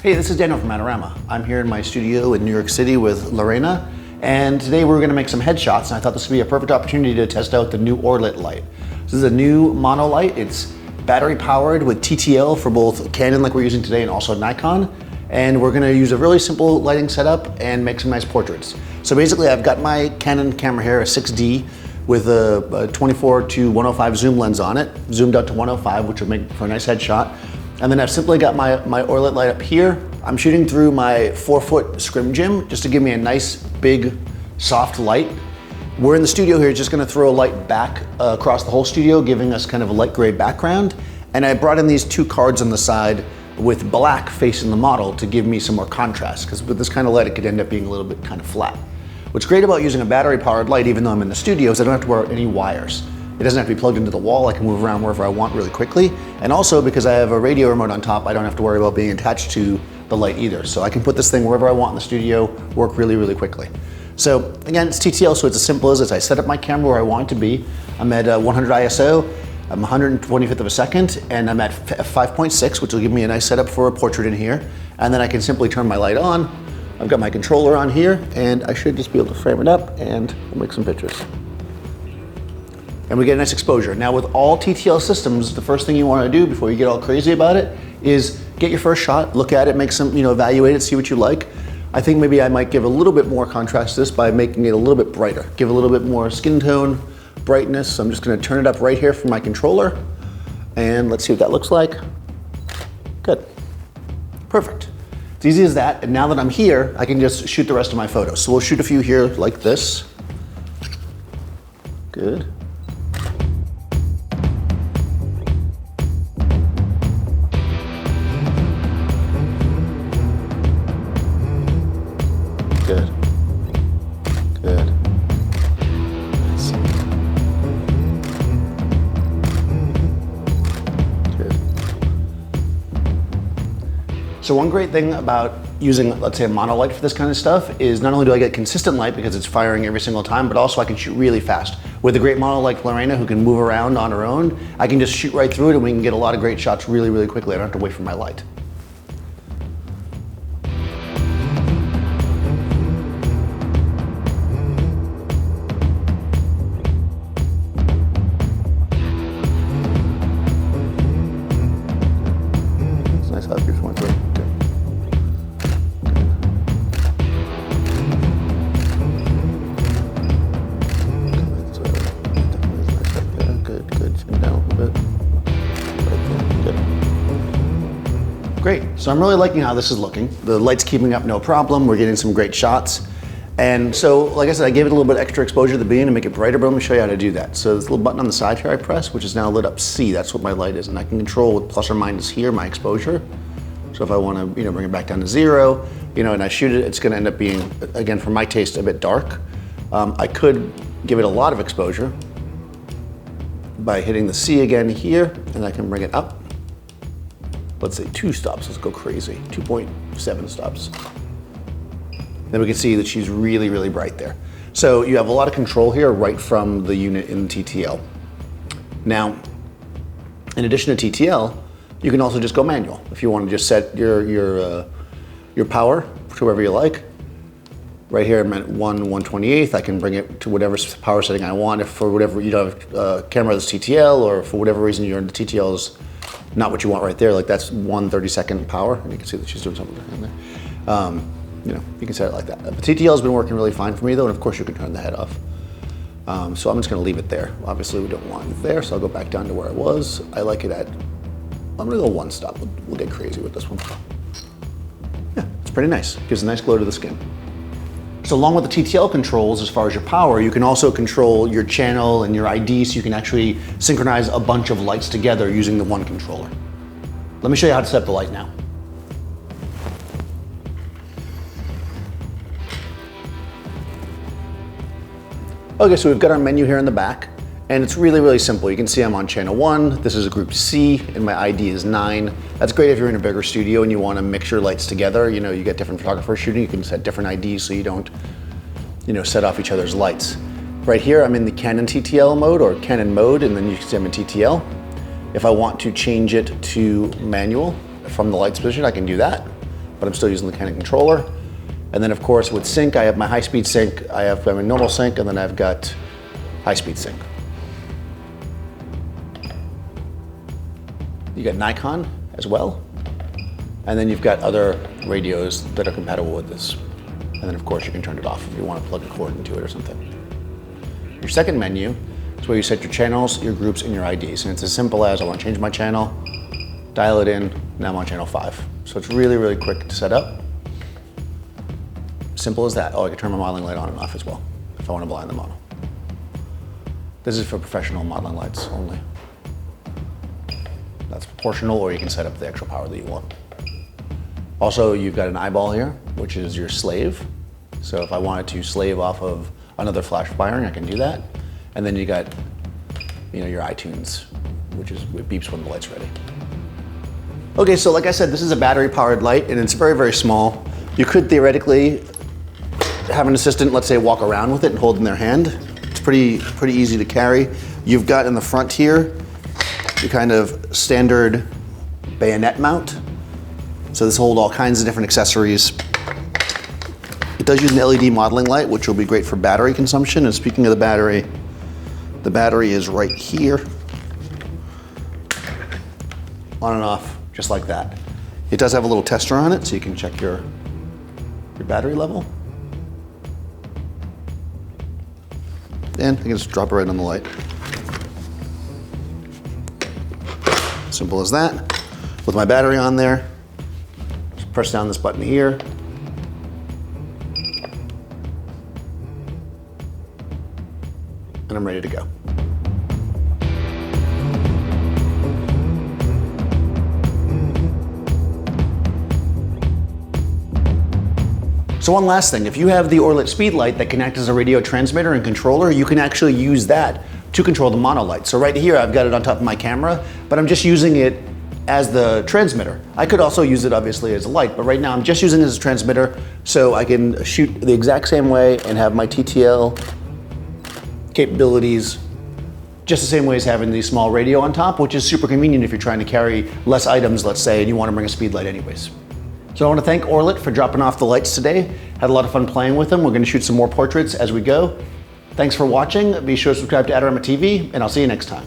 Hey, this is Daniel from Adorama. I'm here in my studio in New York City with Lorena, and today we're gonna make some headshots, and I thought this would be a perfect opportunity to test out the new ORLIT light. This is a new monolight. It's battery powered with TTL for both Canon like we're using today and also Nikon. And we're gonna use a really simple lighting setup and make some nice portraits. So basically I've got my Canon camera here, a 6D, with a 24 to 105 zoom lens on it, zoomed out to 105, which will make for a nice headshot. And then I've simply got my ORLIT light up here. I'm shooting through my 4-foot scrim jim just to give me a nice, big, soft light. We're in the studio here, just gonna throw a light back across the whole studio, giving us kind of a light gray background. And I brought in these two cards on the side with black facing the model to give me some more contrast, because with this kind of light, it could end up being a little bit kind of flat. What's great about using a battery powered light, even though I'm in the studio, is I don't have to wear any wires. It doesn't have to be plugged into the wall. I can move around wherever I want really quickly. And also because I have a radio remote on top, I don't have to worry about being attached to the light either. So I can put this thing wherever I want in the studio, work really, really quickly. So again, it's TTL, so it's as simple as this. I set up my camera where I want it to be. I'm at 100 ISO, I'm 125th of a second, and I'm at 5.6, which will give me a nice setup for a portrait in here. And then I can simply turn my light on. I've got my controller on here, and I should just be able to frame it up and we'll make some pictures. And we get a nice exposure. Now with all TTL systems, the first thing you want to do before you get all crazy about it is get your first shot, look at it, make some, evaluate it, see what you like. I think maybe I might give a little bit more contrast to this by making it a little bit brighter, give a little bit more skin tone, brightness. So I'm just going to turn it up right here from my controller, and let's see what that looks like. Good. Perfect. It's easy as that. And now that I'm here, I can just shoot the rest of my photos. So we'll shoot a few here like this. Good. Good. Good. Nice. Good. So one great thing about using, let's say, a monolight for this kind of stuff is not only do I get consistent light because it's firing every single time, but also I can shoot really fast. With a great model like Lorena who can move around on her own, I can just shoot right through it and we can get a lot of great shots really, really quickly. I don't have to wait for my light. Nice how it keeps going through. Good. Good. Spin down a little bit. Good. Great. So I'm really liking how this is looking. The light's keeping up no problem. We're getting some great shots. And so, like I said, I gave it a little bit extra exposure at the beginning to make it brighter, but let me show you how to do that. So this little button on the side here I press, which is now lit up C, that's what my light is. And I can control with plus or minus here my exposure. So if I want to, bring it back down to 0, and I shoot it, it's going to end up being, again, for my taste, a bit dark. I could give it a lot of exposure by hitting the C again here, and I can bring it up. Let's say 2 stops, let's go crazy, 2.7 stops. Then we can see that she's really, really bright there. So you have a lot of control here right from the unit in TTL. Now, in addition to TTL, you can also just go manual. If you want to just set your power to wherever you like. Right here I'm at 1/128th. I can bring it to whatever power setting I want. If for whatever you don't have a camera that's TTL, or for whatever reason you're in the TTL is not what you want right there, like that's 1/32nd power, and you can see that she's doing something in there. You can set it like that. The TTL has been working really fine for me though, and of course you can turn the head off. So I'm just going to leave it there. Obviously we don't want it there, so I'll go back down to where it was. I like it at, I'm going to go 1 stop. We'll get crazy with this one. Yeah, it's pretty nice. Gives a nice glow to the skin. So along with the TTL controls, as far as your power, you can also control your channel and your ID, so you can actually synchronize a bunch of lights together using the one controller. Let me show you how to set up the light now. Okay, so we've got our menu here in the back, and it's really, really simple. You can see I'm on channel 1, this is a group C, and my ID is 9. That's great if you're in a bigger studio and you want to mix your lights together. You get different photographers shooting, you can set different IDs so you don't, set off each other's lights. Right here, I'm in the Canon TTL mode, or Canon mode, and then you can see I'm in TTL. If I want to change it to manual from the lights position, I can do that but I'm still using the Canon controller. And then of course with sync, I have my high-speed sync, I have my normal sync, and then I've got high-speed sync. You got Nikon as well. And then you've got other radios that are compatible with this. And then of course you can turn it off if you want to plug a cord into it or something. Your second menu is where you set your channels, your groups, and your IDs. And it's as simple as I want to change my channel, dial it in, now I'm on channel 5. So it's really, really quick to set up. Simple as that. Oh, I can turn my modeling light on and off as well if I want to blind the model. This is for professional modeling lights only. That's proportional, or you can set up the extra power that you want. Also, you've got an eyeball here, which is your slave. So if I wanted to slave off of another flash firing, I can do that. And then you got, your iTunes, which is, it beeps when the light's ready. Okay, so like I said, this is a battery-powered light, and it's very, very small. You could theoretically have an assistant, let's say, walk around with it and hold it in their hand. It's pretty easy to carry. You've got in the front here your kind of standard bayonet mount. So this holds all kinds of different accessories. It does use an LED modeling light, which will be great for battery consumption. And speaking of the battery is right here. On and off, just like that. It does have a little tester on it, so you can check your battery level. And you can just drop it right on the light. Simple as that. With my battery on there, just press down this button here. And I'm ready to go. So one last thing, if you have the ORLIT Speedlight that can act as a radio transmitter and controller, you can actually use that to control the monolight. So right here, I've got it on top of my camera, but I'm just using it as the transmitter. I could also use it obviously as a light, but right now I'm just using it as a transmitter so I can shoot the exact same way and have my TTL capabilities just the same way as having the small radio on top, which is super convenient if you're trying to carry less items, let's say, and you want to bring a Speedlight anyways. So I want to thank ORLIT for dropping off the lights today. Had a lot of fun playing with them. We're going to shoot some more portraits as we go. Thanks for watching. Be sure to subscribe to Adorama TV, and I'll see you next time.